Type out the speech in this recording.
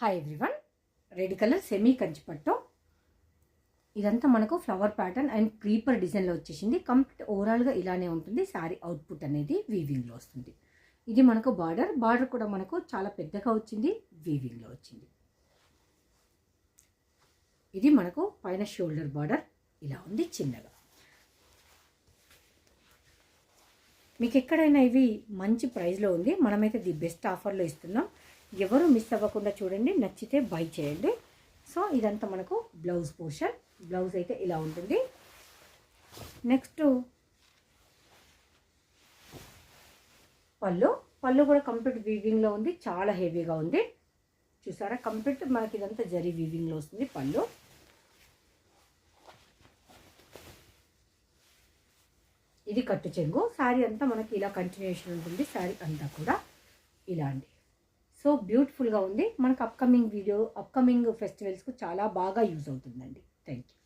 Hi everyone, red colour semi కంచిపట్టు. ఇదంతా మనకు ఫ్లవర్ ప్యాటర్న్ అండ్ క్రీపర్ డిజైన్లో వచ్చేసింది. కంప్లీట్ ఓవరాల్గా ఇలానే ఉంటుంది. శారీ అవుట్పుట్ అనేది వీవింగ్లో వస్తుంది. ఇది మనకు బార్డర్ కూడా మనకు చాలా పెద్దగా వచ్చింది, వీవింగ్లో వచ్చింది. ఇది మనకు పైన షోల్డర్ బార్డర్ ఇలా ఉంది చిన్నగా. మీకు ఎక్కడైనా ఇవి మంచి ప్రైస్లో ఉంది, మనమైతే ది బెస్ట్ ఆఫర్లో ఇస్తున్నాం. ఎవరు మిస్ అవ్వకుండా చూడండి, నచ్చితే బై చేయండి. సో ఇదంతా మనకు బ్లౌజ్ పోర్షన్. బ్లౌజ్ అయితే ఇలా ఉంటుంది. నెక్స్ట్ పళ్ళు కూడా కంప్లీట్ వీవింగ్లో ఉంది, చాలా హెవీగా ఉంది. చూసారా, కంప్లీట్ మనకి ఇదంతా జరీ వీవింగ్లో వస్తుంది పళ్ళు. ఇది కట్టు చెంగు. శారీ అంతా మనకి ఇలా కంటిన్యూషన్ ఉంటుంది. శారీ అంతా కూడా ఇలా అండి. సో బ్యూటిఫుల్గా ఉంది. మనకు అప్కమింగ్ ఫెస్టివల్స్కు చాలా బాగా యూజ్ అవుతుందండి. Thank you.